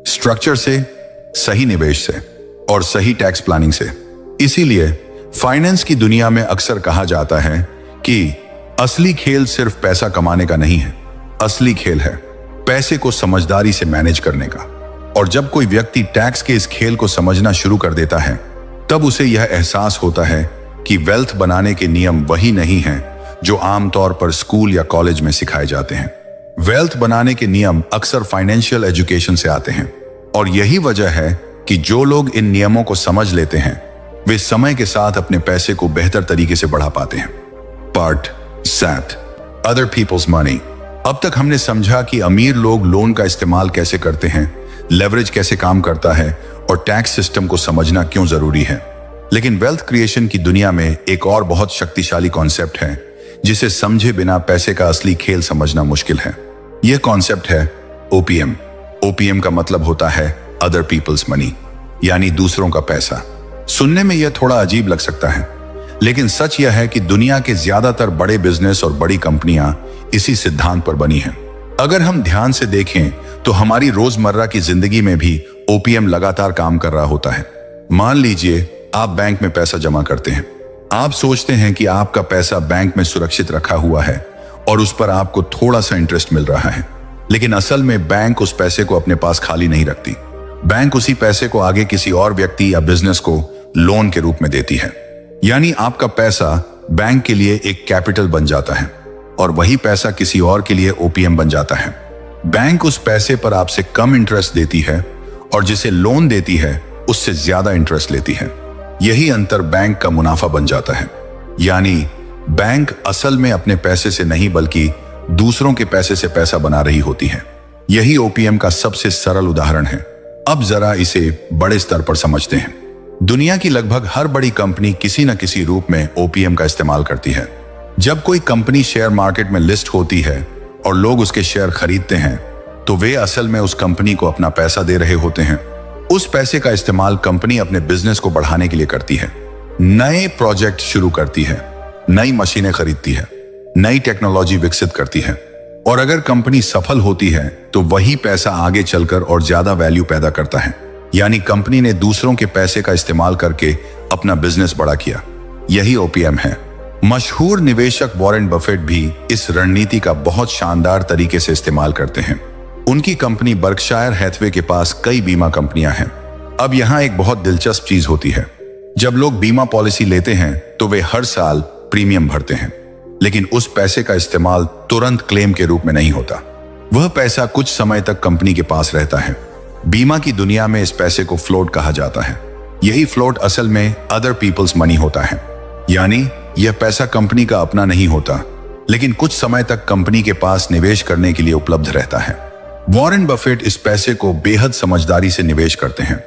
स्ट्रक्चर से, सही निवेश से और सही टैक्स प्लानिंग से। इसीलिए फाइनेंस की दुनिया में अक्सर कहा जाता है कि असली खेल सिर्फ पैसा कमाने का नहीं है, असली खेल है पैसे को समझदारी से मैनेज करने का। और जब कोई व्यक्ति टैक्स के इस खेल को समझना शुरू कर देता है तब उसे यह एहसास होता है कि वेल्थ बनाने के नियम वही नहीं हैं जो आमतौर पर स्कूल या कॉलेज में सिखाए जाते हैं। वेल्थ बनाने के नियम अक्सर फाइनेंशियल एजुकेशन से आते हैं और यही वजह है कि जो लोग इन नियमों को समझ लेते हैं वे समय के साथ अपने पैसे को बेहतर तरीके से बढ़ा पाते हैं। Part 7, other peoples money. अब तक हमने समझा कि अमीर लोग लोन का इस्तेमाल कैसे करते हैं, लेवरेज कैसे काम करता है और टैक्स सिस्टम को समझना क्यों जरूरी है। लेकिन वेल्थ क्रिएशन की दुनिया में एक और बहुत शक्तिशाली कॉन्सेप्ट है जिसे समझे बिना पैसे का असली खेल समझना मुश्किल है। यह कॉन्सेप्ट है ओपीएम। ओपीएम का मतलब होता है अदर पीपल्स मनी, यानी दूसरों का पैसा। सुनने में यह थोड़ा अजीब लग सकता है, लेकिन सच यह है कि दुनिया के ज्यादातर बड़े बिजनेस और बड़ी कंपनियां इसी सिद्धांत पर बनी हैं। अगर हम ध्यान से देखें तो हमारी रोजमर्रा की जिंदगी में भी ओपीएम लगातार काम कर रहा होता है। मान लीजिए आप बैंक में पैसा जमा करते हैं। आप सोचते हैं कि आपका पैसा बैंक में सुरक्षित रखा हुआ है और उस पर आपको थोड़ा सा इंटरेस्ट मिल रहा है, लेकिन असल में बैंक उस पैसे को अपने पास खाली नहीं रखती। बैंक उसी पैसे को आगे किसी और व्यक्ति या बिजनेस को लोन के रूप में देती है। यानी आपका पैसा बैंक के लिए एक कैपिटल बन जाता है और वही पैसा किसी और के लिए ओपीएम बन जाता है। बैंक उस पैसे पर आपसे कम इंटरेस्ट देती है और जिसे लोन देती है उससे ज्यादा इंटरेस्ट लेती है। यही अंतर बैंक का मुनाफा बन जाता है। यानी बैंक असल में अपने पैसे से नहीं बल्कि दूसरों के पैसे से पैसा बना रही होती है। यही ओपीएम का सबसे सरल उदाहरण है। अब जरा इसे बड़े स्तर पर समझते हैं। दुनिया की लगभग हर बड़ी कंपनी किसी न किसी रूप में ओपीएम का इस्तेमाल करती है। जब कोई कंपनी शेयर मार्केट में लिस्ट होती है और लोग उसके शेयर खरीदते हैं तो वे असल में उस कंपनी को अपना पैसा दे रहे होते हैं। उस पैसे का इस्तेमाल कंपनी अपने बिजनेस को बढ़ाने के लिए करती है, नए प्रोजेक्ट शुरू करती है, नई मशीनें खरीदती है, नई टेक्नोलॉजी विकसित करती है और अगर कंपनी सफल होती है तो वही पैसा आगे चलकर और ज्यादा वैल्यू पैदा करता है। यानी कंपनी ने दूसरों के पैसे का इस्तेमाल करके अपना बिजनेस बड़ा किया। यही ओपीएम है। मशहूर निवेशक वॉरेन बफेट भी इस रणनीति का बहुत शानदार तरीके से इस्तेमाल करते हैं। उनकी कंपनी बर्कशायर हैथवे के पास कई बीमा कंपनियां हैं। अब यहां एक बहुत दिलचस्प चीज होती है। जब लोग बीमा पॉलिसी लेते हैं तो वे हर साल प्रीमियम भरते हैं, लेकिन उस पैसे का इस्तेमाल तुरंत क्लेम के रूप में नहीं होता। वह पैसा कुछ समय तक कंपनी के पास रहता है। बीमा की दुनिया में इस पैसे को फ्लोट कहा जाता है। यही फ्लोट असल में अदर पीपल्स मनी होता है। यानी यह पैसा कंपनी का अपना नहीं होता, लेकिन कुछ समय तक कंपनी के पास निवेश करने के लिए उपलब्ध रहता है। वॉरेन बफेट इस पैसे को बेहद समझदारी से निवेश करते हैं।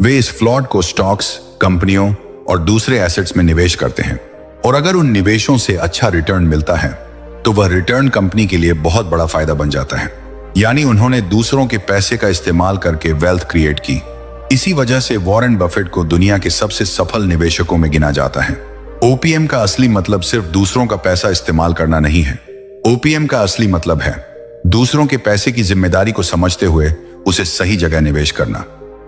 वे इस फ्लोट को स्टॉक्स, कंपनियों और दूसरे एसेट्स में निवेश करते हैं और अगर उन निवेशों से अच्छा रिटर्न मिलता है तो वह रिटर्न कंपनी के लिए बहुत बड़ा फायदा बन जाता है। यानी उन्होंने दूसरों के पैसे का इस्तेमाल करके वेल्थ क्रिएट की। इसी वजह से वॉरेन बफेट को दुनिया के सबसे सफल निवेशकों में गिना जाता है। ओपीएम का असली मतलब सिर्फ दूसरों का पैसा इस्तेमाल करना नहीं है। ओपीएम का असली मतलब है दूसरों के पैसे की जिम्मेदारी को समझते हुए उसे सही जगह निवेश करना।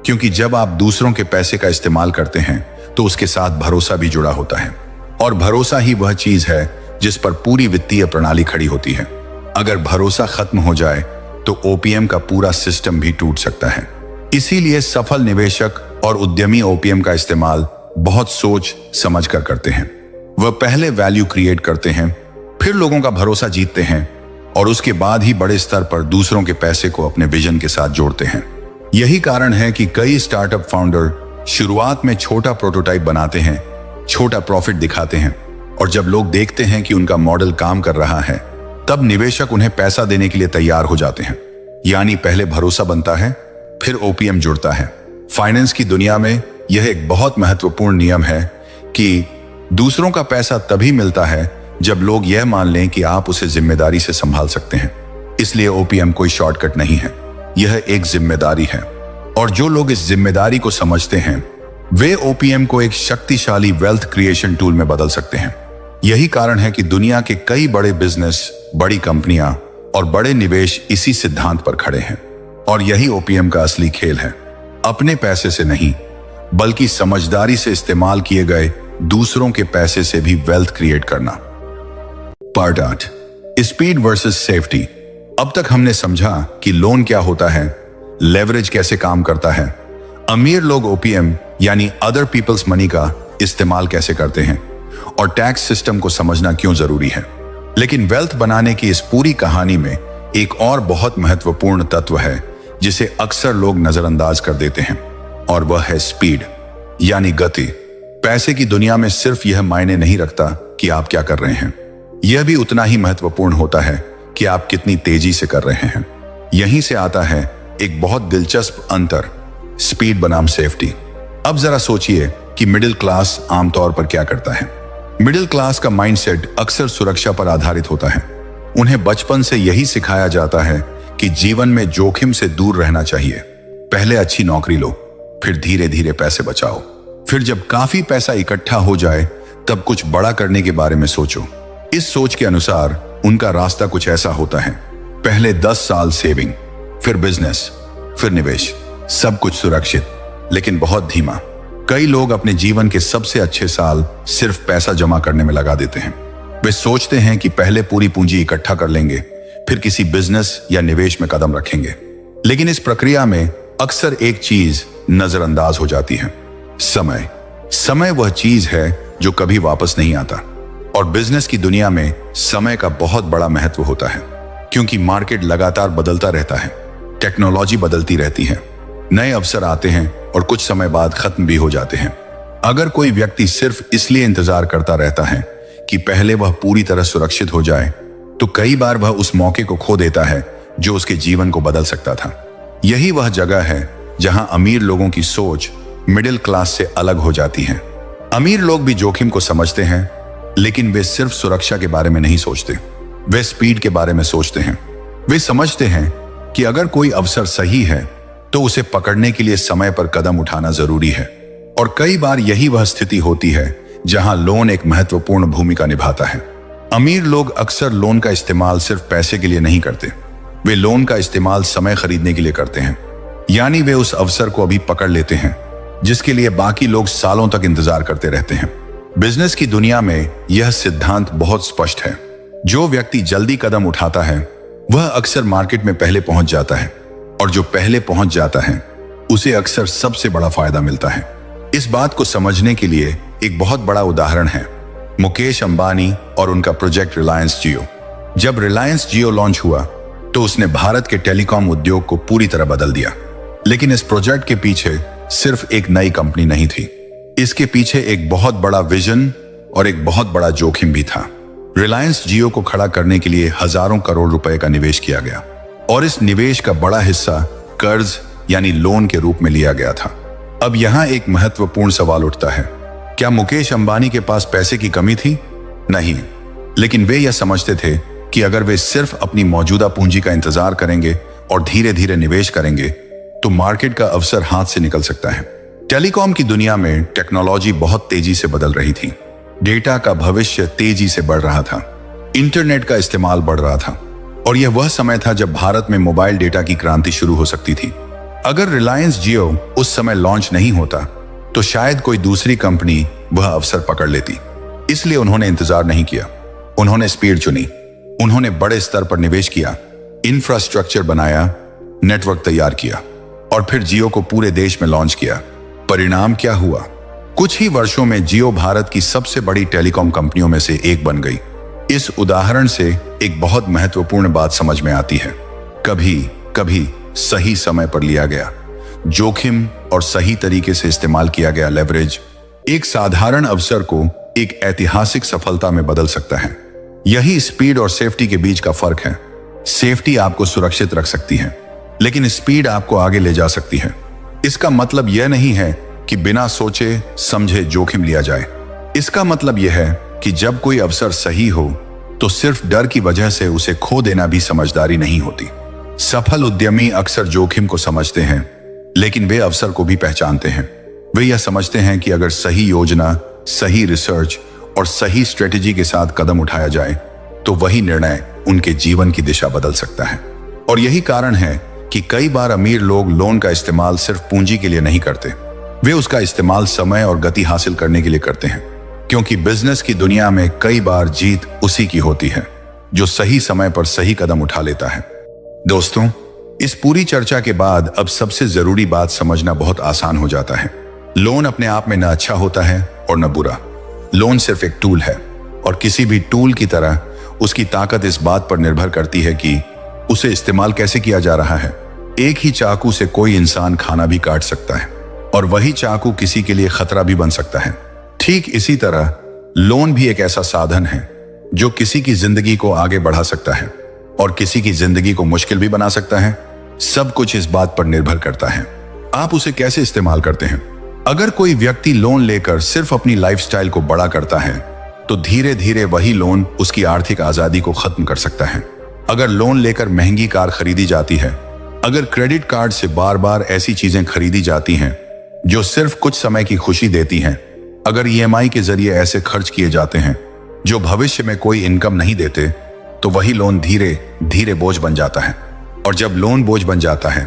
क्योंकि जब आप दूसरों के पैसे का इस्तेमाल करते हैं तो उसके साथ भरोसा भी जुड़ा होता है और भरोसा ही वह चीज है जिस पर पूरी वित्तीय प्रणाली खड़ी होती है। अगर भरोसा खत्म हो जाए तो ओपीएम का पूरा सिस्टम भी टूट सकता है। इसीलिए सफल निवेशक और उद्यमी ओपीएम का इस्तेमाल बहुत सोच समझ कर करते हैं। वह पहले वैल्यू क्रिएट करते हैं, फिर लोगों का भरोसा जीतते हैं और उसके बाद ही बड़े स्तर पर दूसरों के पैसे को अपने विजन के साथ जोड़ते हैं। यही कारण है कि कई स्टार्टअप फाउंडर शुरुआत में छोटा प्रोटोटाइप बनाते हैं, छोटा प्रॉफिट दिखाते हैं और जब लोग देखते हैं कि उनका मॉडल काम कर रहा है तब निवेशक उन्हें पैसा देने के लिए तैयार हो जाते हैं। यानी पहले भरोसा बनता है, फिर ओपीएम जुड़ता है। फाइनेंस की दुनिया में यह एक बहुत महत्वपूर्ण नियम है कि दूसरों का पैसा तभी मिलता है जब लोग यह मान लें कि आप उसे जिम्मेदारी से संभाल सकते हैं। इसलिए ओपीएम कोई शॉर्टकट नहीं है, यह एक जिम्मेदारी है और जो लोग इस जिम्मेदारी को समझते हैं वे ओपीएम को एक शक्तिशाली वेल्थ क्रिएशन टूल में बदल सकते हैं। यही कारण है कि दुनिया के कई बड़े बिजनेस, बड़ी कंपनियां और बड़े निवेश इसी सिद्धांत पर खड़े हैं और यही ओपीएम का असली खेल है। अपने पैसे से नहीं बल्कि समझदारी से इस्तेमाल किए गए दूसरों के पैसे से भी वेल्थ क्रिएट करना। Part 8, speed versus safety. अब तक हमने समझा कि लोन क्या होता है, लेवरेज कैसे काम करता है, अमीर लोग ओपीएम यानी अदर पीपल्स मनी का इस्तेमाल कैसे करते हैं और टैक्स सिस्टम को समझना क्यों जरूरी है। लेकिन वेल्थ बनाने की इस पूरी कहानी में एक और बहुत महत्वपूर्ण तत्व है जिसे अक्सर लोग नजरअंदाज कर देते हैं और वह है स्पीड यानी गति। पैसे की दुनिया में सिर्फ यह मायने नहीं रखता कि आप क्या कर रहे हैं, यह भी उतना ही महत्वपूर्ण होता है कि आप कितनी तेजी से कर रहे हैं। यहीं से आता है एक बहुत दिलचस्प अंतर, स्पीड बनाम सेफ्टी। अब जरा सोचिए कि मिडिल क्लास आमतौर पर क्या करता है। मिडिल क्लास का माइंडसेट अक्सर सुरक्षा पर आधारित होता है। उन्हें बचपन से यही सिखाया जाता है कि जीवन में जोखिम से दूर रहना चाहिए। पहले अच्छी नौकरी लो, फिर धीरे धीरे पैसे बचाओ, फिर जब काफी पैसा इकट्ठा हो जाए तब कुछ बड़ा करने के बारे में सोचो। इस सोच के अनुसार उनका रास्ता कुछ ऐसा होता है। पहले 10 साल सेविंग, फिर बिजनेस, फिर निवेश, सब कुछ सुरक्षित लेकिन बहुत धीमा। कई लोग अपने जीवन के सबसे अच्छे साल सिर्फ पैसा जमा करने में लगा देते हैं। वे सोचते हैं कि पहले पूरी पूंजी इकट्ठा कर लेंगे, फिर किसी बिजनेस या निवेश में कदम रखेंगे। लेकिन इस प्रक्रिया में अक्सर एक चीज नजरअंदाज हो जाती है, समय। समय वह चीज है जो कभी वापस नहीं आता। और बिजनेस की दुनिया में समय का बहुत बड़ा महत्व होता है, क्योंकि मार्केट लगातार बदलता रहता है, टेक्नोलॉजी बदलती रहती है, नए अवसर आते हैं और कुछ समय बाद खत्म भी हो जाते हैं। अगर कोई व्यक्ति सिर्फ इसलिए इंतजार करता रहता है कि पहले वह पूरी तरह सुरक्षित हो जाए, तो कई बार वह उस मौके को खो देता है जो उसके जीवन को बदल सकता था। यही वह जगह है जहां अमीर लोगों की सोच मिडिल क्लास से अलग हो जाती है। अमीर लोग भी जोखिम को समझते हैं, लेकिन वे सिर्फ सुरक्षा के बारे में नहीं सोचते, वे स्पीड के बारे में सोचते हैं। वे समझते हैं कि अगर कोई अवसर सही है तो उसे पकड़ने के लिए समय पर कदम उठाना जरूरी है। और कई बार यही वह स्थिति होती है जहां लोन एक महत्वपूर्ण भूमिका निभाता है। अमीर लोग अक्सर लोन का इस्तेमाल सिर्फ पैसे के लिए नहीं करते, वे लोन का इस्तेमाल समय खरीदने के लिए करते हैं। यानी वे उस अवसर को अभी पकड़ लेते हैं जिसके लिए बाकी लोग सालों तक इंतजार करते रहते हैं। बिजनेस की दुनिया में यह सिद्धांत बहुत स्पष्ट है। जो व्यक्ति जल्दी कदम उठाता है वह अक्सर मार्केट में पहले पहुंच जाता है, और जो पहले पहुंच जाता है उसे अक्सर सबसे बड़ा फायदा मिलता है। इस बात को समझने के लिए एक बहुत बड़ा उदाहरण है मुकेश अंबानी और उनका प्रोजेक्ट रिलायंस जियो। जब रिलायंस जियो लॉन्च हुआ तो उसने भारत के टेलीकॉम उद्योग को पूरी तरह बदल दिया। लेकिन इस प्रोजेक्ट के पीछे सिर्फ एक नई कंपनी नहीं थी, इसके पीछे एक बहुत बड़ा विजन और एक बहुत बड़ा जोखिम भी था। रिलायंस जियो को खड़ा करने के लिए हजारों करोड़ रुपए का निवेश किया गया, और इस निवेश का बड़ा हिस्सा कर्ज यानी लोन के रूप में लिया गया था। अब यहां एक महत्वपूर्ण सवाल उठता है, क्या मुकेश अंबानी के पास पैसे की कमी थी? नहीं, लेकिन वे यह समझते थे कि अगर वे सिर्फ अपनी मौजूदा पूंजी का इंतजार करेंगे और धीरे धीरे निवेश करेंगे तो मार्केट का अवसर हाथ से निकल सकता है। टेलीकॉम की दुनिया में टेक्नोलॉजी बहुत तेजी से बदल रही थी, डेटा का भविष्य तेजी से बढ़ रहा था, इंटरनेट का इस्तेमाल बढ़ रहा था, और यह वह समय था जब भारत में मोबाइल डेटा की क्रांति शुरू हो सकती थी। अगर रिलायंस जियो उस समय लॉन्च नहीं होता तो शायद कोई दूसरी कंपनी वह अवसर पकड़ लेती। इसलिए उन्होंने इंतजार नहीं किया, उन्होंने स्पीड चुनी, उन्होंने बड़े स्तर पर निवेश किया, इंफ्रास्ट्रक्चर बनाया, नेटवर्क तैयार किया और फिर जियो को पूरे देश में लॉन्च किया। परिणाम क्या हुआ? कुछ ही वर्षों में जियो भारत की सबसे बड़ी टेलीकॉम कंपनियों में से एक बन गई। इस उदाहरण से एक बहुत महत्वपूर्ण बात समझ में आती है, कभी कभी सही समय पर लिया गया जोखिम और सही तरीके से इस्तेमाल किया गया लेवरेज एक साधारण अवसर को एक ऐतिहासिक सफलता में बदल सकता है। यही स्पीड और सेफ्टी के बीच का फर्क है। सेफ्टी आपको सुरक्षित रख सकती है, लेकिन स्पीड आपको आगे ले जा सकती है। इसका मतलब यह नहीं है कि बिना सोचे समझे जोखिम लिया जाए। इसका मतलब यह है कि जब कोई अवसर सही हो तो सिर्फ डर की वजह से उसे खो देना भी समझदारी नहीं होती। सफल उद्यमी अक्सर जोखिम को समझते हैं, लेकिन वे अवसर को भी पहचानते हैं। वे यह समझते हैं कि अगर सही योजना, सही रिसर्च और सही स्ट्रेटेजी के साथ कदम उठाया जाए तो वही निर्णय उनके जीवन की दिशा बदल सकता है। और यही कारण है कि कई बार अमीर लोग लोन का इस्तेमाल सिर्फ पूंजी के लिए नहीं करते, वे उसका इस्तेमाल समय और गति हासिल करने के लिए करते हैं। क्योंकि बिजनेस की दुनिया में कई बार जीत उसी की होती है जो सही समय पर सही कदम उठा लेता है। दोस्तों, इस पूरी चर्चा के बाद अब सबसे जरूरी बात समझना बहुत आसान हो जाता है। लोन अपने आप में न अच्छा होता है और न बुरा। लोन सिर्फ एक टूल है, और किसी भी टूल की तरह उसकी ताकत इस बात पर निर्भर करती है कि उसे इस्तेमाल कैसे किया जा रहा है। एक ही चाकू से कोई इंसान खाना भी काट सकता है, और वही चाकू किसी के लिए खतरा भी बन सकता है। ठीक इसी तरह लोन भी एक ऐसा साधन है जो किसी की जिंदगी को आगे बढ़ा सकता है और किसी की जिंदगी को मुश्किल भी बना सकता है। सब कुछ इस बात पर निर्भर करता है आप उसे कैसे इस्तेमाल करते हैं। अगर कोई व्यक्ति लोन लेकर सिर्फ अपनी लाइफस्टाइल को बड़ा करता है तो धीरे धीरे वही लोन उसकी आर्थिक आजादी को खत्म कर सकता है। अगर लोन लेकर महंगी कार खरीदी जाती है, अगर क्रेडिट कार्ड से बार बार ऐसी चीजें खरीदी जाती हैं जो सिर्फ कुछ समय की खुशी देती हैं, अगर ईएमआई के जरिए ऐसे खर्च किए जाते हैं जो भविष्य में कोई इनकम नहीं देते, तो वही लोन धीरे धीरे बोझ बन जाता है। और जब लोन बोझ बन जाता है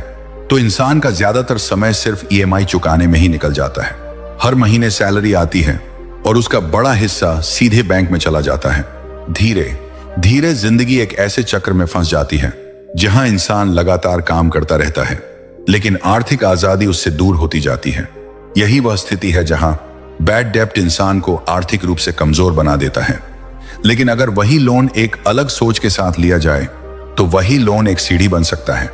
तो इंसान का ज्यादातर समय सिर्फ ईएमआई चुकाने में ही निकल जाता है। हर महीने सैलरी आती है और उसका बड़ा हिस्सा सीधे बैंक में चला जाता है। धीरे धीरे जिंदगी एक ऐसे चक्र में फंस जाती है जहां इंसान लगातार काम करता रहता है, लेकिन आर्थिक आजादी उससे दूर होती जाती है। यही वह स्थिति है जहां बैड डेब्ट इंसान को आर्थिक रूप से कमजोर बना देता है। लेकिन अगर वही लोन एक अलग सोच के साथ लिया जाए तो वही लोन एक सीढ़ी बन सकता है।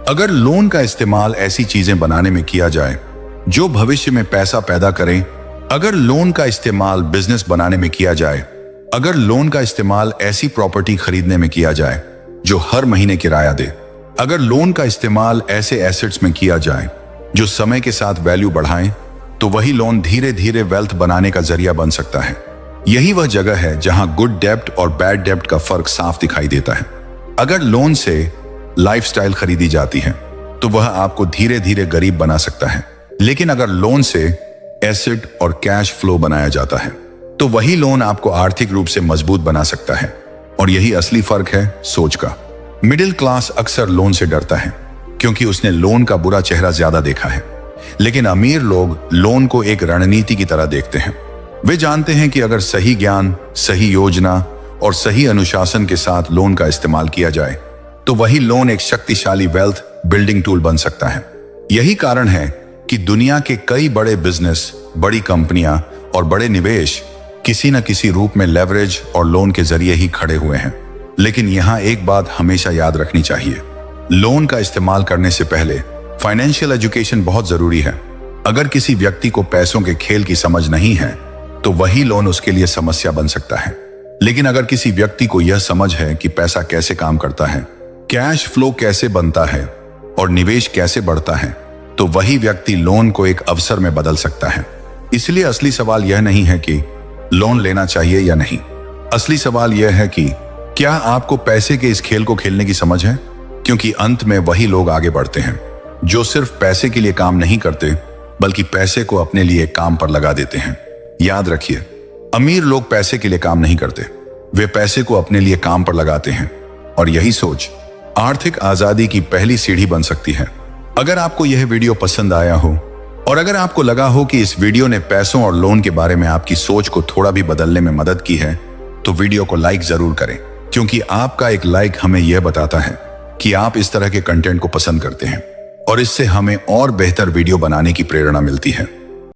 अगर लोन का इस्तेमाल ऐसी चीजें बनाने में किया जाए जो भविष्य में पैसा पैदा करें, अगर लोन का इस्तेमाल बिजनेस बनाने में किया जाए, अगर लोन का इस्तेमाल ऐसी प्रॉपर्टी खरीदने में किया जाए जो हर महीने किराया दे, अगर लोन का इस्तेमाल ऐसे एसेट्स में किया जाए जो समय के साथ वैल्यू बढ़ाएं, तो वही लोन धीरे धीरे वेल्थ बनाने का जरिया बन सकता है। यही वह जगह है जहां गुड डेब्ट और बैड डेब्ट का फर्क साफ दिखाई देता है। अगर लोन से लाइफस्टाइल खरीदी जाती है तो वह आपको धीरे धीरे गरीब बना सकता है, लेकिन अगर लोन से एसेट और कैश फ्लो बनाया जाता है तो वही लोन आपको आर्थिक रूप से मजबूत बना सकता है। और यही असली फर्क है सोच का। मिडिल क्लास अक्सर लोन से डरता है क्योंकि उसने लोन का बुरा चेहरा ज्यादा देखा है, लेकिन अमीर लोग लोन को एक रणनीति की तरह देखते हैं। वे जानते हैं कि अगर सही ज्ञान, सही योजना और सही अनुशासन के साथ लोन का इस्तेमाल किया जाए तो वही लोन एक शक्तिशाली वेल्थ बिल्डिंग टूल बन सकता है। यही कारण है कि दुनिया के कई बड़े बिजनेस, बड़ी कंपनियां और बड़े निवेश किसी न किसी रूप में लेवरेज और लोन के जरिए ही खड़े हुए हैं। लेकिन यहां एक बात हमेशा याद रखनी चाहिए, लोन का इस्तेमाल करने से पहले फाइनेंशियल एजुकेशन बहुत जरूरी है। अगर किसी व्यक्ति को पैसों के खेल की समझ नहीं है तो वही लोन उसके लिए समस्या बन सकता है। लेकिन अगर किसी व्यक्ति को यह समझ है कि पैसा कैसे काम करता है, कैश फ्लो कैसे बनता है और निवेश कैसे बढ़ता है, तो वही व्यक्ति लोन को एक अवसर में बदल सकता है। इसलिए असली सवाल यह नहीं है कि लोन लेना चाहिए या नहीं। असली सवाल यह है कि क्या आपको पैसे के इस खेल को खेलने की समझ है? क्योंकि अंत में वही लोग आगे बढ़ते हैं जो सिर्फ पैसे के लिए काम नहीं करते बल्कि पैसे को अपने लिए काम पर लगा देते हैं। याद रखिए, अमीर लोग पैसे के लिए काम नहीं करते, वे पैसे को अपने लिए काम पर लगाते हैं। और यही सोच आर्थिक आजादी की पहली सीढ़ी बन सकती है। अगर आपको यह वीडियो पसंद आया हो और अगर आपको लगा हो कि इस वीडियो ने पैसों और लोन के बारे में आपकी सोच को थोड़ा भी बदलने में मदद की है, तो वीडियो को लाइक जरूर करें, क्योंकि आपका एक लाइक हमें यह बताता है कि आप इस तरह के कंटेंट को पसंद करते हैं और इससे हमें और बेहतर वीडियो बनाने की प्रेरणा मिलती है।